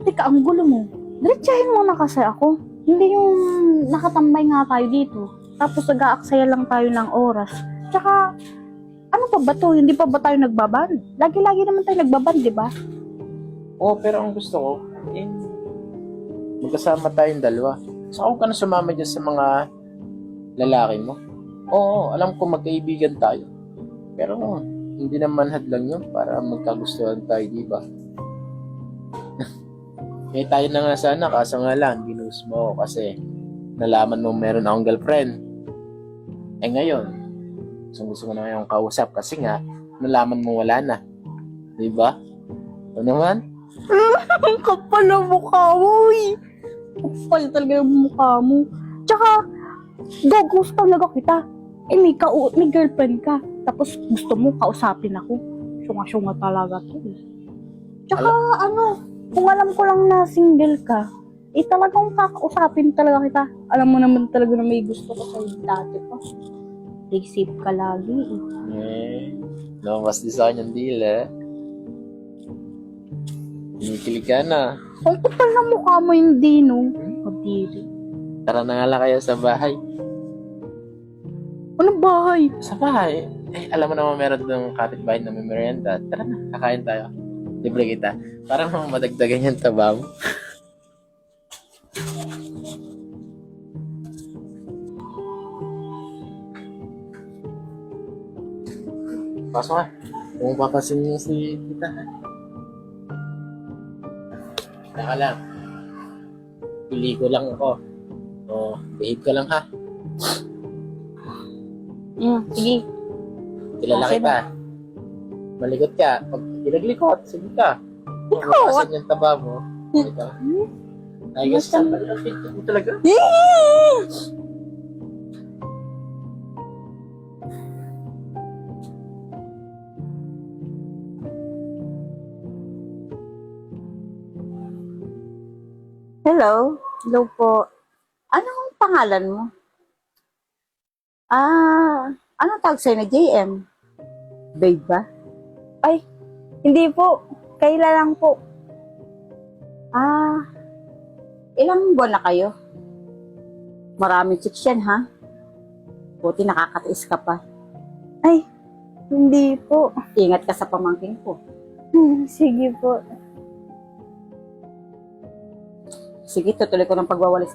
Teka, ang gulo mo. Diretsahin mo na kasi ako. Hindi yung nakatambay nga tayo dito. Tapos nag-aaksaya lang tayo ng oras. Tsaka, ano pa ba to? Hindi pa ba tayo nagbaban? Lagi-lagi naman tayo nagbaban, di ba? Oo, pero ang gusto ko, eh, magkasama tayong dalawa. So, huwag ka na sumama dyan sa mga lalaki mo. Oo, alam ko magkaibigan tayo. Pero hindi naman hadlang yun para magkagustuhan tayo, di ba? Eh, tayo na nga sana, kaso nga lang, ginusto mo ako kasi nalaman mo meron akong girlfriend. Eh ngayon, gusto ko na ngayong kausap kasi nga, nalaman mo wala na. Di ba? Ano naman? Ang kapal na mukha mo, eh. Kapal talaga yung mukha mo. Tsaka, gagos talaga kita. Eh, may girlfriend ka. Tapos gusto mo kausapin ako. Syunga-syunga talaga to, eh. Tsaka, kung alam ko lang na single ka, eh talagang kakausapin talaga kita. Alam mo naman talaga na may gusto ko sa'yo dati pa. Isip ka lagi, eh. Lumabas din sa kanyang deal, eh. Kinikilig ka na. Ang kapal na mukha mo yung dino. Kadiri. Tara na nga lang kayo sa bahay. Anong bahay? Sa bahay? Eh, alam mo naman meron ng kapitbahay na may merienda. Tara na, kakain tayo. Libre kita. Para madagdagan yung taba mo. Pasok ka. Kung papasin niyo si tita. Teka lang. Pili ko lang ako. O, behave ka lang ha. Sige. Kilala Okay kita. Malikot ka. Pag pinaglikot, sige ka. Kung papasin yung taba mo. Ito. Ay, gusto sa palapit mo talaga. Hello? Hello po. Anong pangalan mo? Anong tawag sa'yo na JM? Babe ba? Ay, hindi po. Kaila lang po. Ilang buwan na kayo? Maraming chicks yan, ha? Buti nakakatiis ka pa. Ay, hindi po. Ingat ka sa pamangkin ko. Sige po. Sige, tutuloy ko ng pagwawalis.